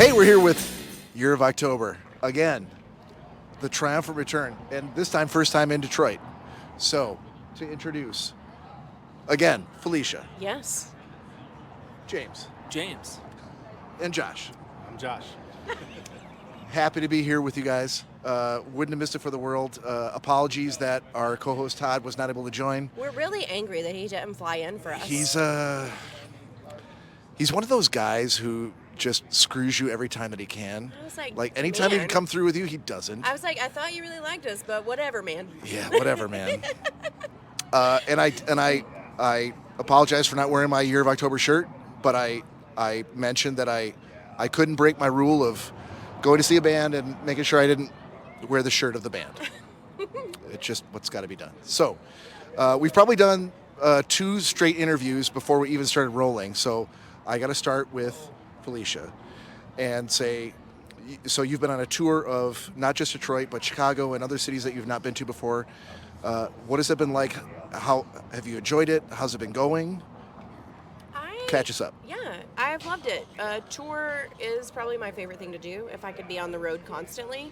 Hey, we're here with Year of October again. The triumphant return, and this time, first time in Detroit. So, to introduce, again, Felicia. Yes. James. James. And Josh. I'm Josh. Happy to be here with you guys. Wouldn't have missed it for the world. Apologies that our co-host Todd was not able to join. We're really angry that he didn't fly in for us. He's one of those guys who just screws you every time that he can. I was like anytime he man. can come through with you, he doesn't. I was like, I thought you really liked us, but whatever, man. Yeah, whatever, man. And I apologize for not wearing my Year of October shirt, but I mentioned that I couldn't break my rule of going to see a band and making sure I didn't wear the shirt of the band. It's just what's got to be done. So we've probably done 2 straight interviews before we even started rolling. So I got to start with Felicia and say, so you've been on a tour of not just Detroit, but Chicago and other cities that you've not been to before. What has it been like? How have you enjoyed it? How's it been going? Catch us up. Yeah, I've loved it. Tour is probably my favorite thing to do. If I could be on the road constantly,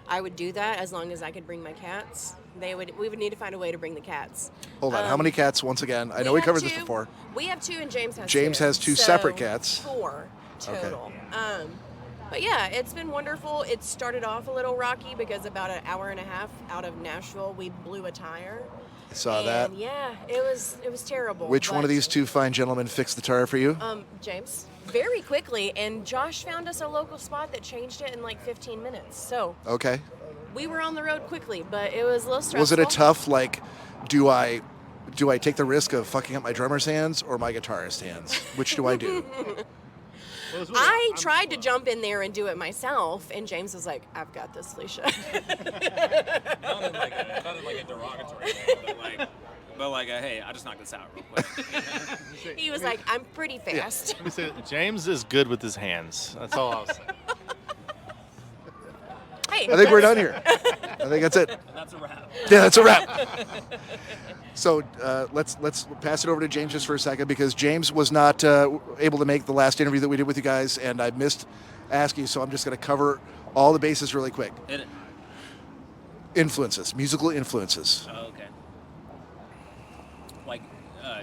I would do that as long as I could bring my cats. We would need to find a way to bring the cats. Hold on. How many cats, once again? I know we covered this before. We have 2 and James has 2. James has 2 so separate cats. 4 total. Okay. But yeah, it's been wonderful. It started off a little rocky because about an hour and a half out of Nashville, we blew a tire. I saw that. Yeah, it was terrible. Which one of these 2 fine gentlemen fixed the tire for you? James. Very quickly, and Josh found us a local spot that changed it in like 15 minutes. So Okay. we were on the road quickly, but it was a little stressful. Was it a tough, do I take the risk of fucking up my drummer's hands or my guitarist hands? Which do I do? I tried to jump in there and do it myself, and James was like, I've got this, Felicia. Not in like a derogatory way, but hey, I just knocked this out real quick. He was like, I'm pretty fast. Let me say, James is good with his hands. That's all I'll say. Hey, I think we're done here. I think that's it. And that's a wrap. Yeah, that's a wrap. So let's pass it over to James just for a second, because James was not able to make the last interview that we did with you guys, and I missed asking you, so I'm just going to cover all the bases really quick. Hit it. Influences, musical influences. Oh, okay.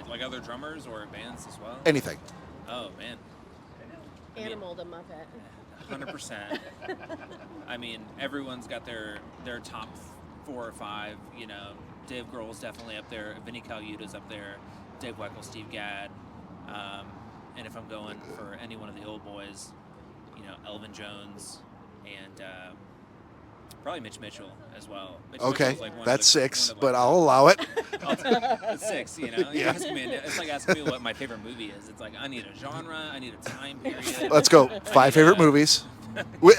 Like other drummers or bands as well? Anything. Oh, man. Animal the Muppet. 100%. I mean, everyone's got their top 4 or 5, Dave Grohl's definitely up there. Vinnie Colaiuta's up there. Dave Weckl, Steve Gadd. And if I'm going for any one of the old boys, Elvin Jones and probably Mitch Mitchell as well. Okay, Mitchell's that's 6, but I'll allow it. It's 6, You Yeah. ask me, it's like asking me what my favorite movie is. It's like, I need a genre, I need a time period. Let's go. 5 favorite movies.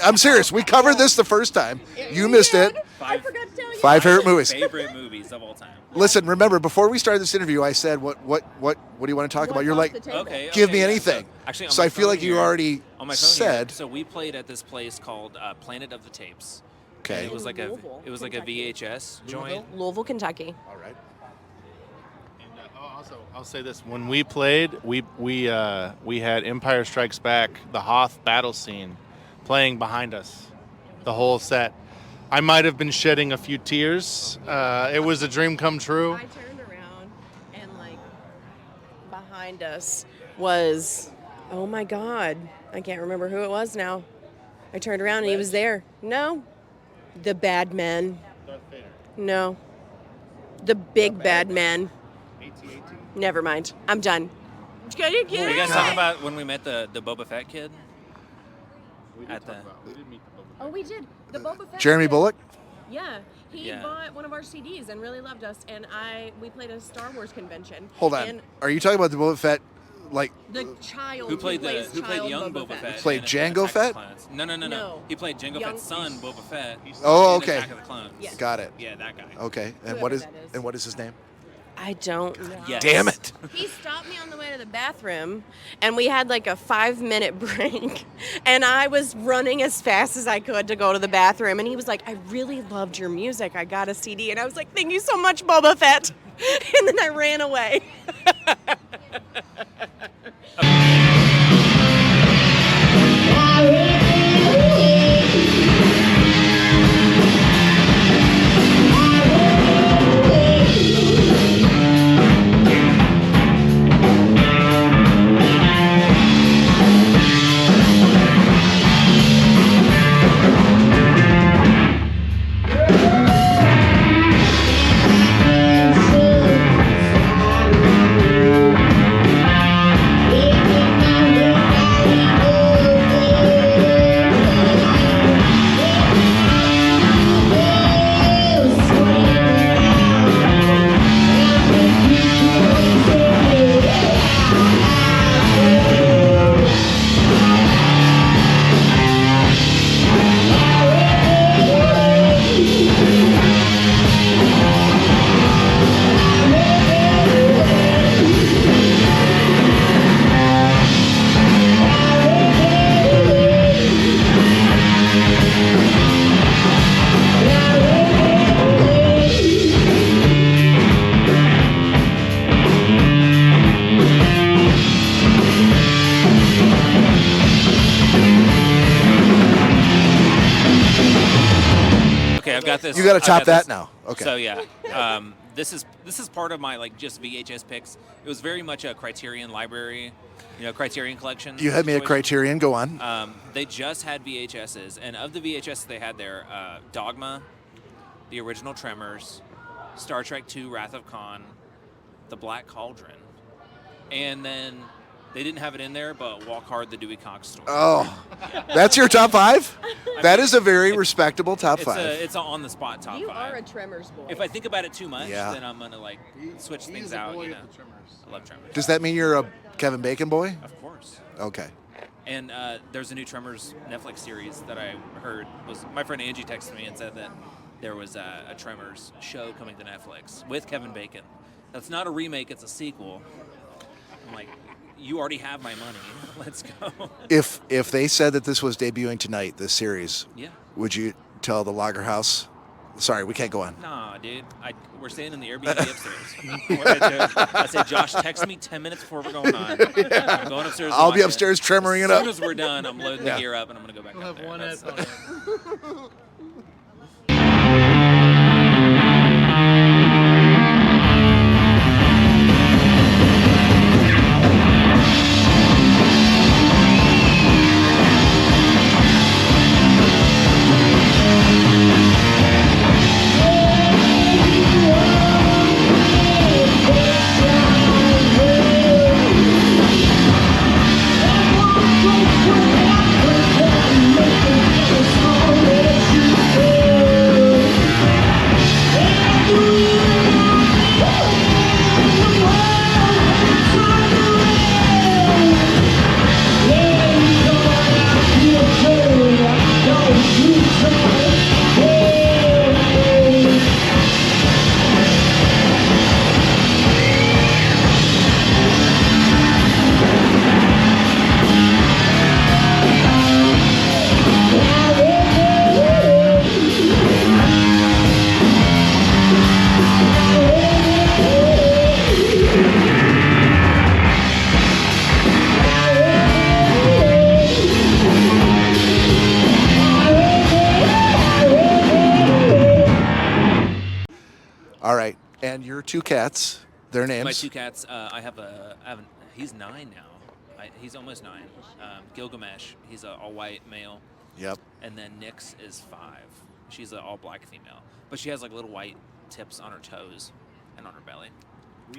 I'm serious. We covered this the first time. You missed it. I forgot to tell you. 5 favorite movies. Favorite movies of all time. Listen, remember, before we started this interview, I said, what do you want to talk about? You're like, Okay. give me yeah, anything. Actually, on So my I feel phone like you here- already on my phone said. Here, so we played at this place called Planet of the Tapes. Okay. And it was like Louisville, a Kentucky. VHS joint. Louisville, Kentucky. All right. And also, I'll say this: when we played, we had Empire Strikes Back, the Hoth battle scene, playing behind us, the whole set. I might have been shedding a few tears. It was a dream come true. I turned around and behind us was, oh my God, I can't remember who it was now. I turned around and he was there. No, the bad men. Darth Vader. No, the big bad men. Never mind. I'm done. Were you guys talking about when we met the Boba Fett kid? We At did the- meet the Boba Fett. Oh, we did. The Boba Fett. Jeremy kid. Bullock? Yeah, he Yeah. bought one of our CDs and really loved us, and we played a Star Wars convention. Hold on. And Are you talking about the Boba Fett, the child Who played plays young child Boba Fett? Played in Jango Attack of the Fett? Clones? No. No. He played Jango Young- Fett's son, Boba Fett. Oh, in okay. Attack of the Clones. Yes. Got it. Yeah, that guy. Okay. And Whoever what is that is. and what is his name? I don't know. Yes. Damn it. He stopped me on the way to the bathroom, and we had like a 5-minute break, and I was running as fast as I could to go to the bathroom, and he was like, I really loved your music. I got a CD, and I was like, thank you so much, Boba Fett. And then I ran away. I got this. You got to I've top that this. now. Okay. So yeah, this is part of my like just VHS picks. It was very much a Criterion library, Criterion collection. You had me at Criterion. Go on. They just had VHSs, and of the VHS they had there, Dogma, the original Tremors, Star Trek II: Wrath of Khan, The Black Cauldron, and then they didn't have it in there, but Walk Hard, the Dewey Cox story. Oh, that's your top 5? That is a very respectable top 5. It's an on-the-spot top 5. You are a Tremors boy. If I think about it too much, Yeah. then I'm gonna like switch things out. I love Tremors. Does that mean you're a Kevin Bacon boy? Of course. Okay. And there's a new Tremors Netflix series that I heard was my friend Angie texted me and said that there was a Tremors show coming to Netflix with Kevin Bacon. That's not a remake; it's a sequel. I'm like, you already have my money. Let's go. If they said that this was debuting tonight, this series, Yeah. would you tell the Lager House? Sorry, we can't go on. Nah, dude. We're staying in the Airbnb upstairs. I said, Josh, text me 10 minutes before we're going on. I'm going upstairs. I'll be upstairs tremoring it As up. soon as we're done, I'm loading the gear up and I'm going to go back up there. One That's- headphone. All right. And your 2 cats, their names? My 2 cats, he's 9 now. He's almost 9. Gilgamesh, he's an all-white male. Yep. And then Nyx is 5. She's an all-black female. But she has like little white tips on her toes and on her belly. I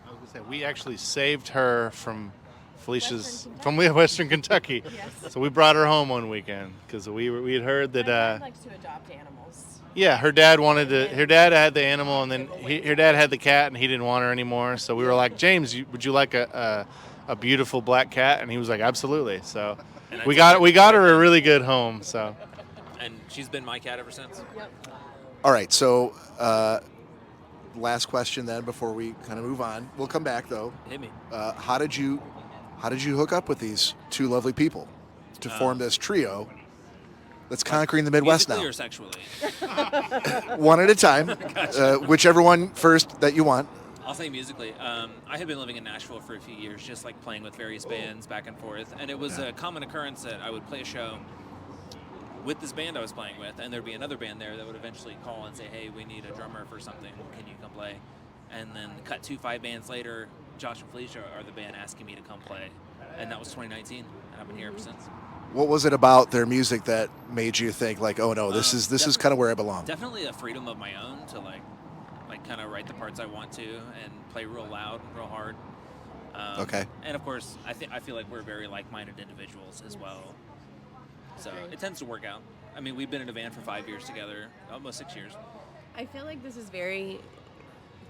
was gonna say we actually saved her from Felicia's from Western Kentucky. Yes. So we brought her home one weekend because we had heard that. My dad likes to adopt animals. Yeah, her dad wanted to. Her dad had the animal, and then her dad had the cat, and he didn't want her anymore. So we were like, James, would you like a beautiful black cat? And he was like, absolutely. So we got her a really good home. So. And she's been my cat ever since. Yep. All right. So, last question then before we kind of move on. We'll come back though. Hit me. How did you hook up with these 2 lovely people to form this trio that's conquering the Midwest Musically now? or sexually? One at a time. Whichever one first that you want. I'll say musically. I had been living in Nashville for a few years, just like playing with various bands back and forth, and it was a common occurrence that I would play a show with this band I was playing with, and there'd be another band there that would eventually call and say, hey, we need a drummer for something. Can you come play? And then cut to 5 bands later, Josh and Felicia are the band asking me to come play. And that was 2019, and I've been here ever since. What was it about their music that made you think like, oh no, this is kind of where I belong? Definitely a freedom of my own to like kind of write the parts I want to and play real loud, real hard. Okay. And of course, I feel like we're very like-minded individuals as well. So it tends to work out. I mean, we've been in a band for 5 years together, almost 6 years. I feel like this is very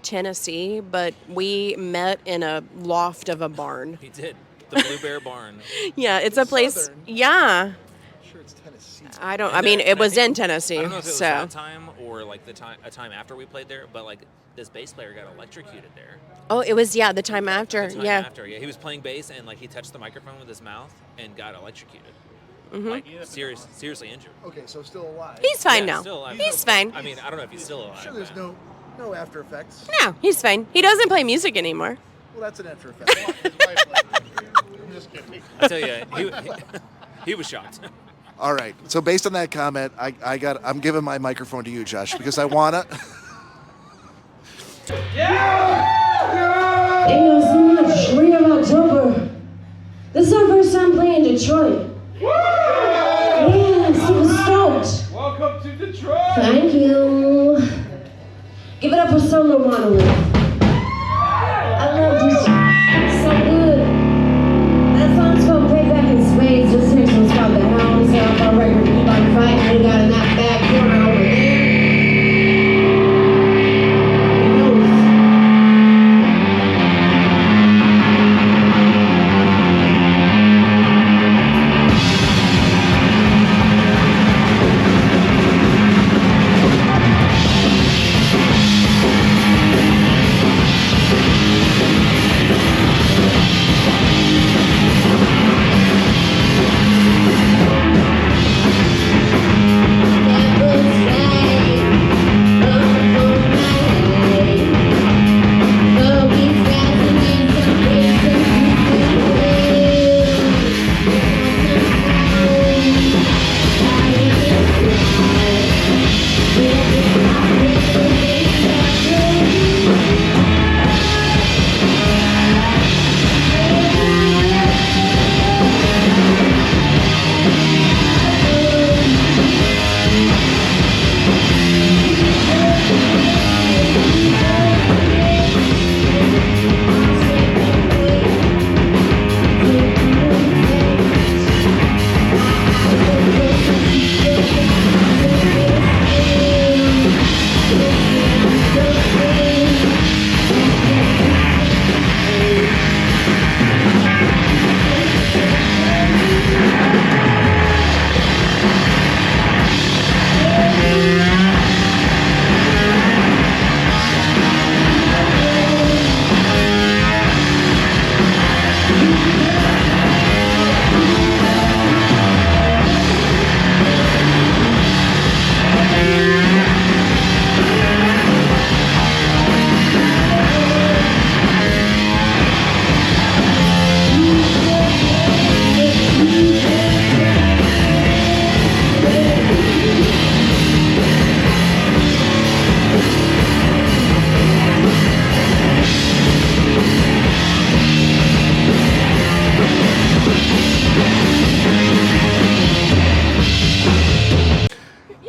Tennessee, but we met in a loft of a barn. We did. The Blue Bear Barn. Yeah, it's a place. Southern. Yeah. I'm sure it's Tennessee. I mean, it was in Tennessee. I don't know if it was so. that time or like a time after we played there, but like this bass player got electrocuted there. Oh, it was, the time after. The time yeah. after, yeah. He was playing bass and like he touched the microphone with his mouth and got electrocuted. Mm-hmm. Like seriously injured. Okay, so still alive. He's fine Yeah, now. still alive. He's fine. I mean, I don't know if he's still alive. Sure, there's but- no after effects. No, he's fine. He doesn't play music anymore. Well, that's an after effect. I'm just kidding. I tell you, he was shocked. All right. So based on that comment, I'm giving my microphone to you, Josh, because I wanna. Thank you so much. We have October. This is our first time playing Detroit. Yeah, super stoked. Welcome to Detroit! Thank you. Give it up for Solo Monolith. I love this. So good. That song's called Payback in Spades. This next one's called The Hounds. Off our record, Keep on Fighting. We got in that back corner over there. He knows.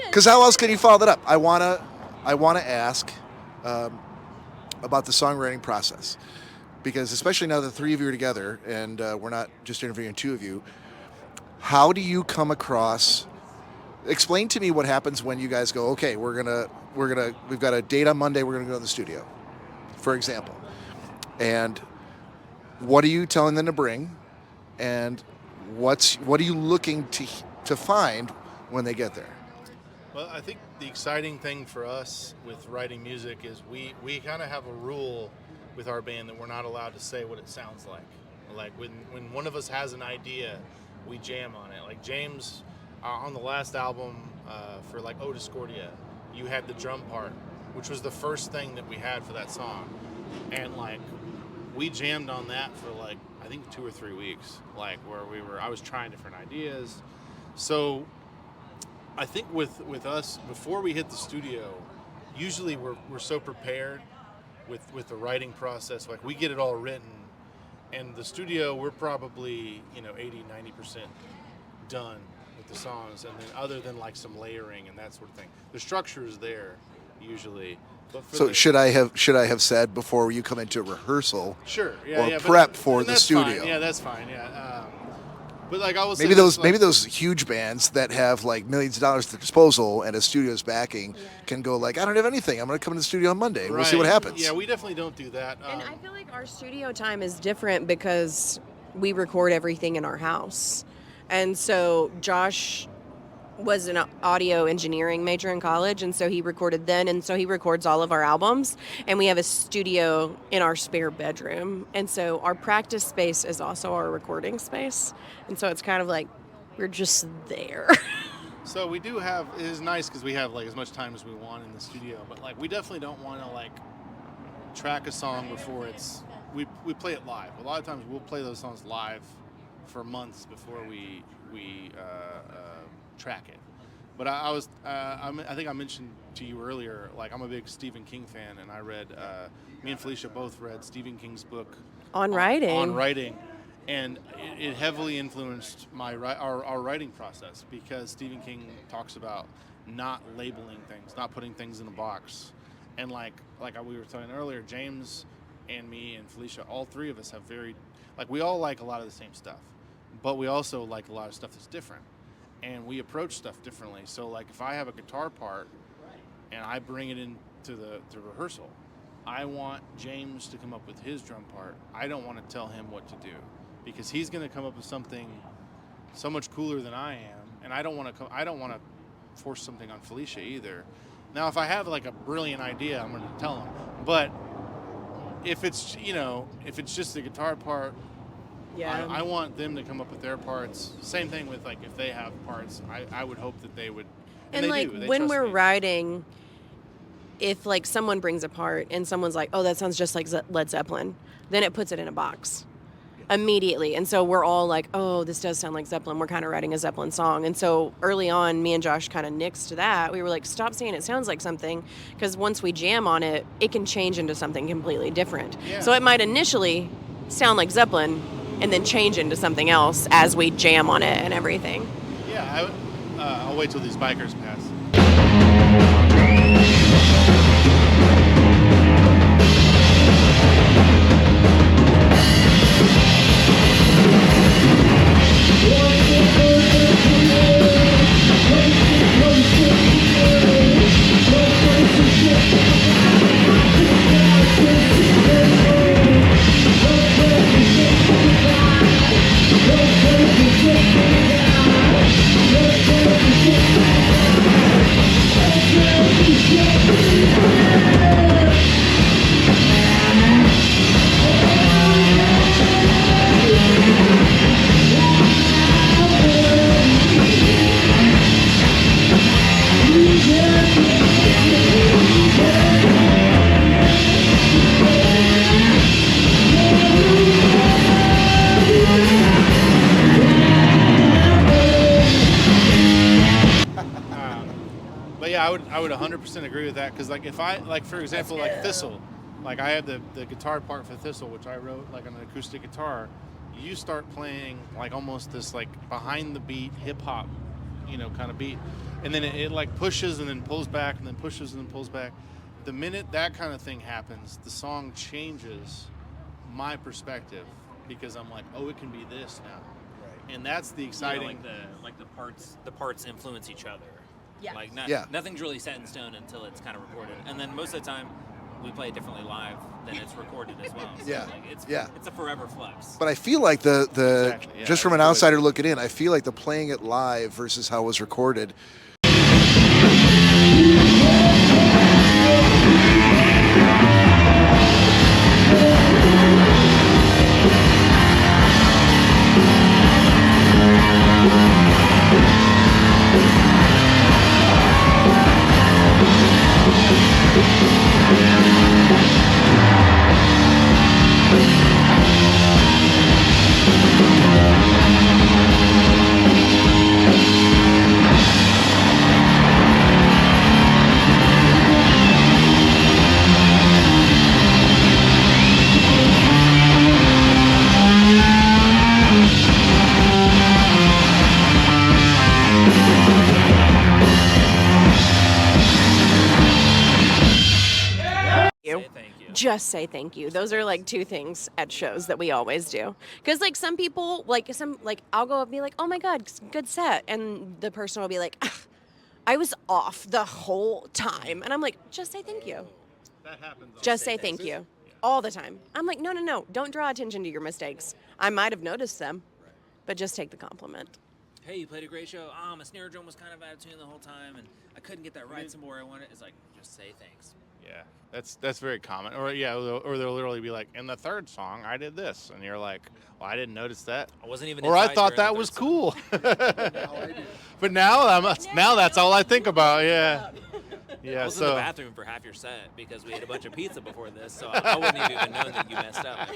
Because how else can you follow that up? I wanna ask about the songwriting process, because especially now the three of you are together and we're not just interviewing two of you. How do you come across? Explain to me what happens when you guys go. Okay, we've got a date on Monday. We're gonna go to the studio, for example, and what are you telling them to bring, and what are you looking to find when they get there? Well, I think the exciting thing for us with writing music is we kind of have a rule with our band that we're not allowed to say what it sounds like. Like when one of us has an idea, we jam on it. Like James, on the last album for like O Discordia, you had the drum part, which was the first thing that we had for that song. And like we jammed on that for like, I think 2 or 3 weeks, like where I was trying different ideas. So I think with us, before we hit the studio, usually we're so prepared with the writing process. Like we get it all written, and the studio we're probably 80-90% done with the songs, and then other than like some layering and that sort of thing, the structure is there usually. But for So should I have said before you come into rehearsal? Sure, or yeah, prep for the that's studio? Fine. Yeah, that's fine. Yeah. But like I was Maybe those huge bands that have like millions of dollars at their disposal and a studio's backing can go like, I don't have anything. I'm going to come to the studio on Monday. We'll see what happens. Yeah, we definitely don't do that. And I feel like our studio time is different because we record everything in our house. And so Josh was an audio engineering major in college, and so he recorded then, and so he records all of our albums, and we have a studio in our spare bedroom, and so our practice space is also our recording space, and so it's kind of like we're just there. So we do have, it is nice because we have like as much time as we want in the studio, but like we definitely don't want to like track a song before we play it live. A lot of times we'll play those songs live for months before we track it. But I think I mentioned to you earlier, like I'm a big Stephen King fan, and I read, me and Felicia both read Stephen King's book On writing. And it heavily influenced our writing process, because Stephen King talks about not labeling things, not putting things in a box. And like we were talking earlier, James and me and Felicia, all three of us have we all like a lot of the same stuff, but we also like a lot of stuff that's different. And we approach stuff differently. So like if I have a guitar part and I bring it into the rehearsal, I want James to come up with his drum part. I don't want to tell him what to do, because he's going to come up with something so much cooler than I am, and I don't want to force something on Felicia either. Now, if I have like a brilliant idea, I'm going to tell him. But if it's just the guitar part, Yeah. I want them to come up with their parts. Same thing with like if they have parts, I would hope that they would. And they like do. They when trust we're me. writing, if like someone brings a part and someone's like, "Oh, that sounds just like Led Zeppelin," then it puts it in a box immediately. And so we're all like, "Oh, this does sound like Zeppelin. We're kind of writing a Zeppelin song." And so early on, me and Josh kind of nixed that. We were like, "Stop saying it sounds like something," because once we jam on it, it can change into something completely different. Yeah. So it might initially sound like Zeppelin and then change into something else as we jam on it and everything. Yeah, I'll wait till these bikers pass. But yeah, I would 100% agree with that, because like if I, like for example, like Thistle, like I have the guitar part for Thistle, which I wrote like on an acoustic guitar. You start playing like almost this like behind the beat hip hop, kind of beat, and then it like pushes and then pulls back and then pushes and then pulls back. The minute that kind of thing happens, the song changes my perspective, because I'm like, oh, it can be this now. Right. And that's the exciting. The parts influence each other. Yeah. Like Yeah. nothing's really set in stone until it's kind of recorded, and then most of the time we play it differently live than it's recorded as well. So Yeah. It's a forever flux. But I feel like the Exactly, yeah, just from an that's outsider looking in, I feel like the playing it live versus how it was recorded. Say thank you. Just say thank you. Those are like two things at shows that we always do. Because like some people, I'll go up and be like, "Oh my God, good set," and the person will be like, "Ah, I was off the whole time," and I'm like, "Just say thank you. That happens. Just say thank you." All the time. I'm like, no, don't draw attention to your mistakes. I might have noticed them, but just take the compliment. Hey, you played a great show. My snare drum was kind of out of tune the whole time, and I couldn't get that right somewhere I wanted. It's like, just say thanks. Yeah, that's very common. Or they'll literally be like, in the third song, I did this, and you're like, well, I didn't notice that. I wasn't even. Or I inside thought during that the was third song. cool. But now that's all I think about. Yeah. I Yeah. was in the So bathroom for half your set because we ate a bunch of pizza before this, so I wouldn't have even known that you messed up.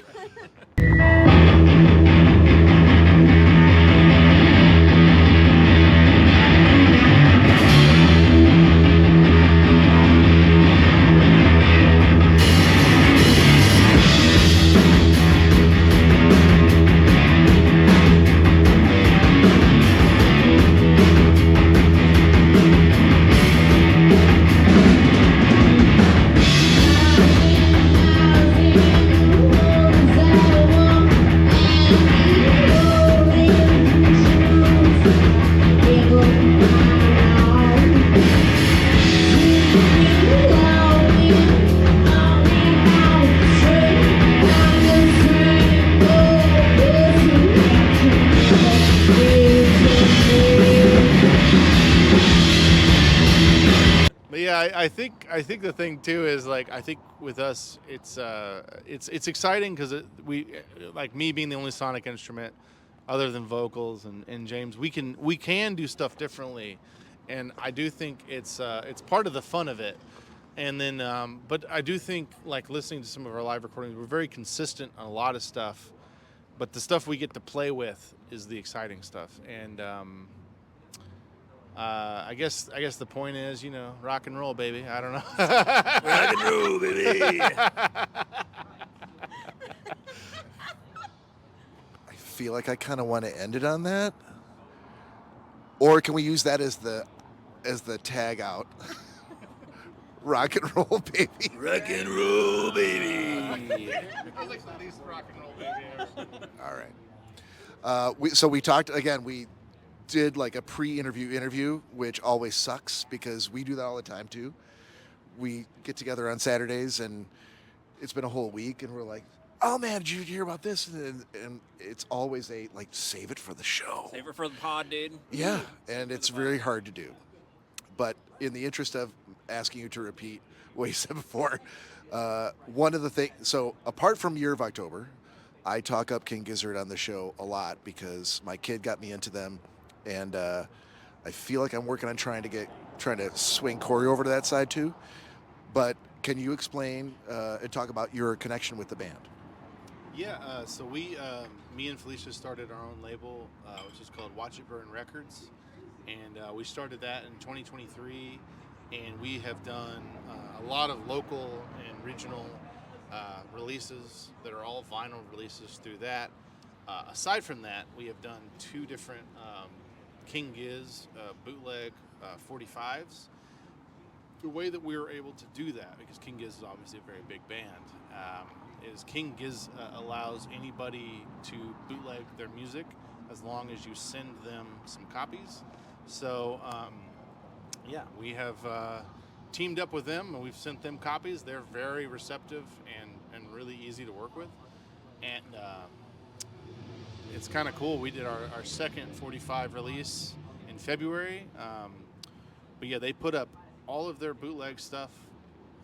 I think the thing too is like I think with us it's exciting because we like me being the only sonic instrument other than vocals and James we can do stuff differently, and I do think it's part of the fun of it. And then but I do think like listening to some of our live recordings, we're very consistent on a lot of stuff, but the stuff we get to play with is the exciting stuff. And I guess the point is, you know, rock and roll, baby. I don't know. Rock and roll, baby. I feel like I kind of want to end it on that, or can we use that as the tag out? Rock and roll, baby. Rock and roll, baby. All right. So we talked again. We did like a pre-interview interview, which always sucks because we do that all the time too. We get together on Saturdays and it's been a whole week and we're like, oh man, did you hear about this? And it's always a like, save it for the show. Save it for the pod, dude. Yeah, and it's very hard to do. But in the interest of asking you to repeat what you said before, one of the things, so apart from Year of October, I talk up King Gizzard on the show a lot because my kid got me into them. And I feel like I'm working on trying to swing Corey over to that side too. But can you explain and talk about your connection with the band? Yeah, so me and Felicia started our own label, which is called Watch It Burn Records, and we started that in 2023, and we have done a lot of local and regional releases that are all vinyl releases through that. Aside from that, we have done 2 different King Giz bootleg 45s. The way that we were able to do that, because King Giz is obviously a very big band, is King Giz allows anybody to bootleg their music as long as you send them some copies. So, yeah, we have teamed up with them and we've sent them copies. They're very receptive and really easy to work with. And it's kind of cool. We did our second 45 release in February. But yeah, they put up all of their bootleg stuff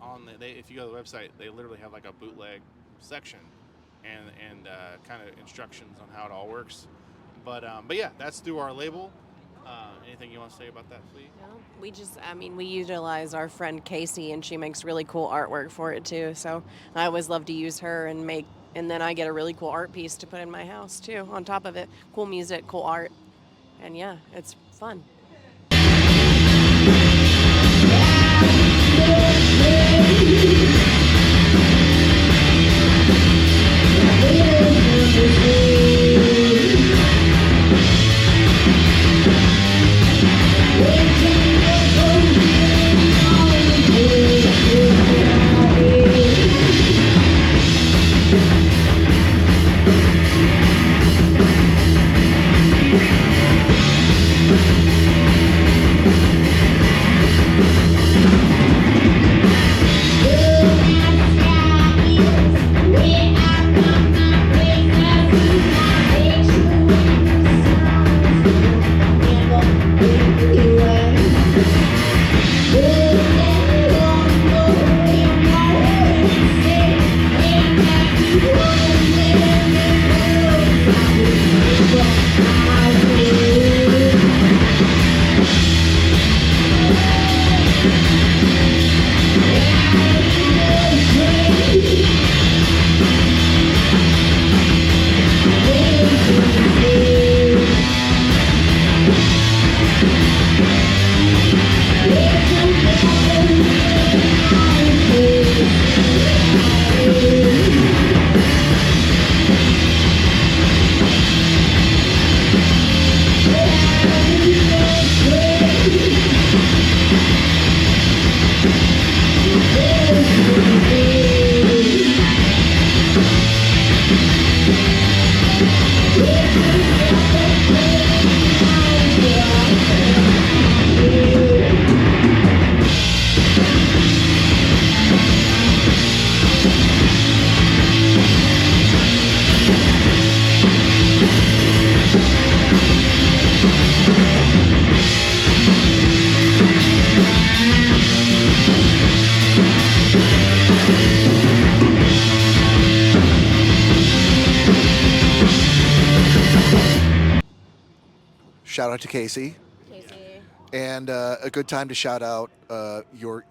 on if you go to the website, they literally have like a bootleg section and kind of instructions on how it all works. But yeah, that's through our label. Anything you want to say about that, Flea? No, we utilize our friend Casey, and she makes really cool artwork for it too. So I always love to use her and then I get a really cool art piece to put in my house too. On top of it, cool music, cool art, and yeah, it's fun. Shout out to Casey. Casey. And a good time to shout out your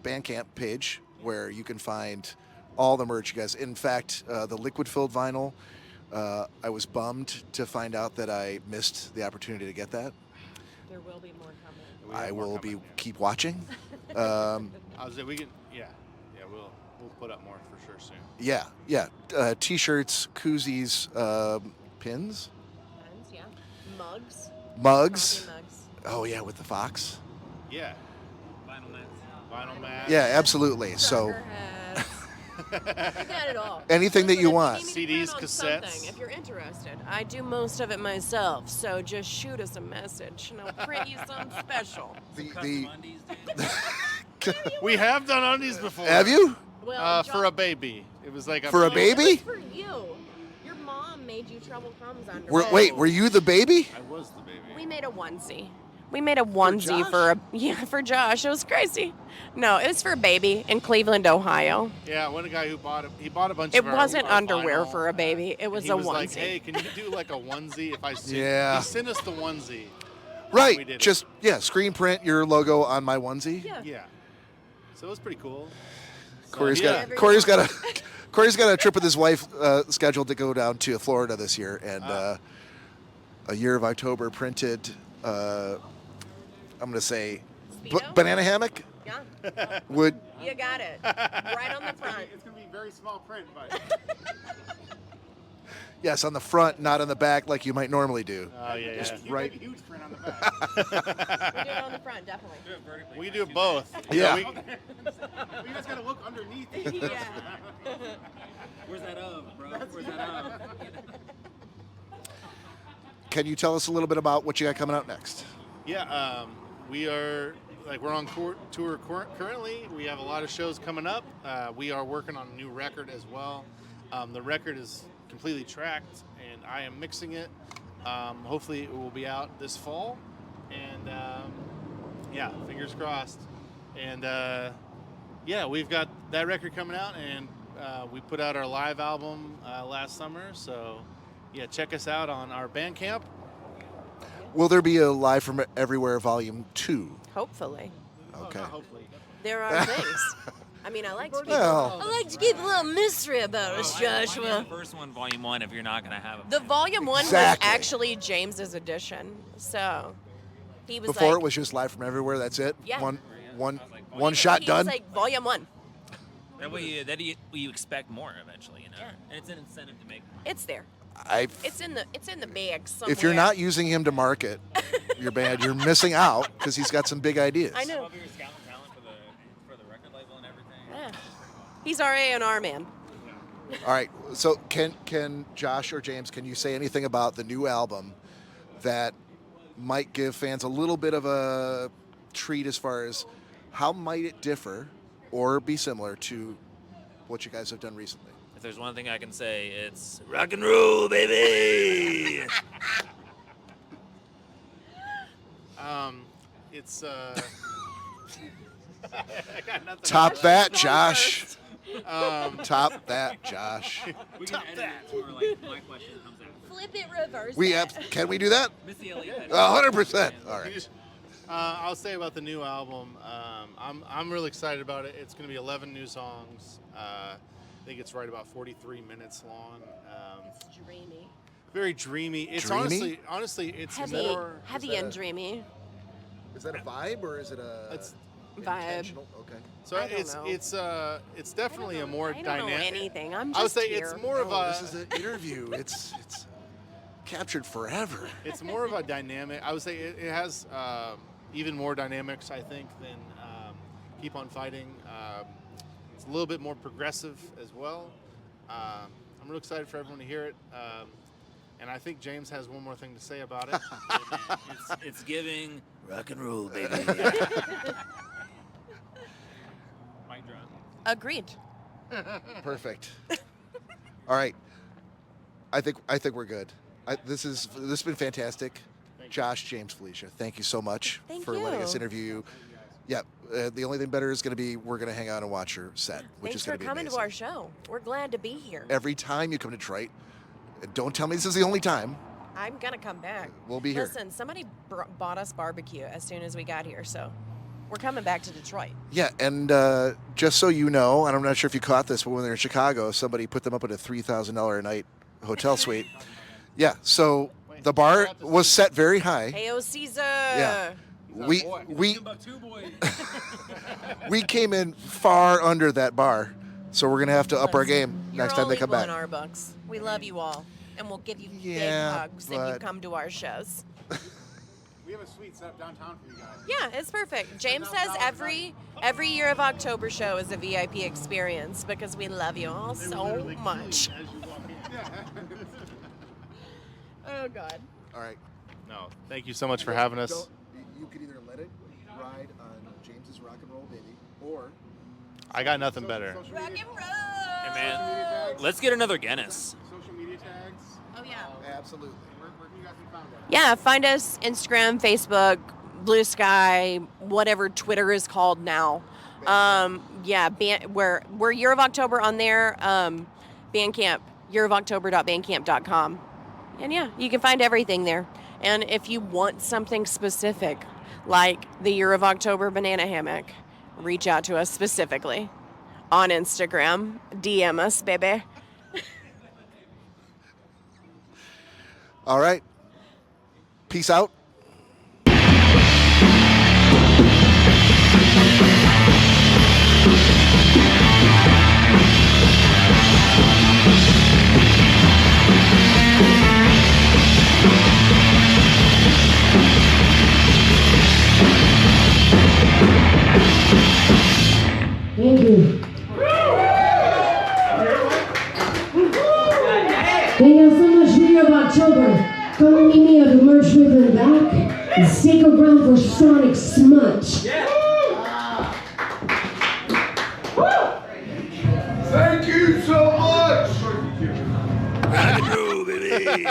Bandcamp page where you can find all the merch, you guys. In fact, the liquid-filled vinyl, I was bummed to find out that I missed the opportunity to get that. There will be more coming. I will keep watching. I was say we can, we'll put up more for sure soon. Yeah. T-shirts, koozies, pins, Yeah. Mugs. mugs. Coffee mugs. Oh yeah, with the fox. Yeah. Vinyl mats. Yeah, absolutely. So Trucker hats. We got it all. Anything that you Listen, want. if you need me to CDs, print on cassettes. something, if you're interested, I do most of it myself. So just shoot us a message, and I'll print you something special. the Undies, dude. We have done undies before. have you Well, For a baby. It was like For a baby? It was for you. Your mom made you trouble comes under. were you the baby? I was the baby. We made a onesie. We made a onesie for Josh. It was crazy. No, it was for a baby in Cleveland, Ohio. Yeah, one guy who bought it. He bought a bunch It of our wasn't our underwear vinyl, for a baby. It was he a was onesie. like, hey, can you do like a onesie if I send Yeah. He sent us the onesie. Right. We did it. Just screen print your logo on my onesie. Yeah. So it was pretty cool. So, Corey's yeah. got a trip with his wife scheduled to go down to Florida this year, and a year of October printed. I'm gonna say Speedo? banana hammock Yeah, would. you got it. Right on the front. It's gonna be very small print, but Yes, on the front, not on the back like you might normally do. oh yeah. Right. Huge print on the back. We do it on the front, definitely. We do both. Yeah. You just gotta look underneath. Yeah. Where's that of, bro? Where's that of? Can you tell us a little bit about what you got coming out next? Yeah, we're on tour currently. We have a lot of shows coming up. We are working on a new record as well. The record is completely tracked, and I am mixing it. Hopefully, it will be out this fall. And fingers crossed. And we've got that record coming out, and we put out our live album last summer. So, check us out on our Bandcamp. Will there be a Live from Everywhere Volume 2? Hopefully. Okay. Hopefully. There are things. I mean, I like to keep, Well. I like to keep a little mystery about us, Joshua. The first one, volume 1, if you're not going to have it. The volume 1 Exactly. was actually James's edition. So he was Before like, it was just Live from Everywhere. That's it. Yeah. One shot he done. was like volume 1. That way you expect more eventually, you know? Yeah. And it's an incentive to make more. It's there. It's in the bag somewhere. If you're not using him to market your band, you're missing out because he's got some big ideas. I know. Love your scouting talent for the record label and everything. Yeah. He's our A&R man. All right. So can Josh or James, can you say anything about the new album that might give fans a little bit of a treat as far as how might it differ or be similar to what you guys have done recently? If there's one thing I can say, it's rock and roll, baby. It's I got nothing. Top that, Josh. Top that, Josh. We can edit it to where like my question comes out. Flip it reverse. Can we do that? Missy Elliott. 100%. All right. I'll say about the new album. I'm really excited about it. It's going to be 11 new songs. I think it's right about 43 minutes long. It's dreamy. Very dreamy. It's Dreamy? honestly, it's Heavy, more. heavy and dreamy. Is that a vibe or is it a It's- Vibe. intentional? Okay. So I don't know. it's definitely a more I don't know dynamic. anything. I'm I would just say here. it's more of No, a. this is an interview. It's captured forever. It's more of a dynamic. I would say it has even more dynamics, I think, than Keep on Fighting. It's a little bit more progressive as well. I'm real excited for everyone to hear it. And I think James has one more thing to say about it. It's giving rock and roll, baby. Mic drop. Agreed. Perfect. All right. I think we're good. This has been fantastic. Josh, James, Felicia, thank you so much Thank for letting us you. interview you. Yeah, the only thing better is going to be we're going to hang out and watch your set, which Thanks is for going to be coming amazing. to our show. We're glad to be here. Every time you come to Detroit, don't tell me this is the only time. I'm gonna come back. We'll be here. Listen, somebody bought us barbecue as soon as we got here, so we're coming back to Detroit. Yeah, and just so you know, and I'm not sure if you caught this, but when they were in Chicago, somebody put them up at a $3,000 a night hotel suite. Yeah, so the bar was set very high. Heyo, Caesar. Yeah. We Timbuktu boy. we came in far under that bar, so we're gonna have to up our game You're next time all they come equal back. in our books. We love you all, and we'll give you big Yeah, hugs if you but- come to our shows. We have a suite set up downtown for you guys. Yeah, it's perfect. James says every year of October show is a VIP experience because we love you all so much. Oh God. All right. No, thank you so much for having us. You could either let it ride on James's Rock and Roll Baby, or I got nothing better. Rock and roll. Hey man, let's get another Guinness. Social media tags. Oh yeah. absolutely. Where can you guys be found at? Yeah, find us Instagram, Facebook, Blue Sky, whatever Twitter is called now. Yeah, we're Year of October on there. Bandcamp, yearofoctober.bandcamp.com. And yeah, you can find everything there. And if you want something specific, like the Year of October banana hammock, reach out to us specifically on Instagram. DM us, baby. All right. Peace out. Thank you. Thank you so much for Year of October. Come and meet me at the merch booth in the back and stick around for Sonic Smudge. Thank you so much! Rock and roll, baby.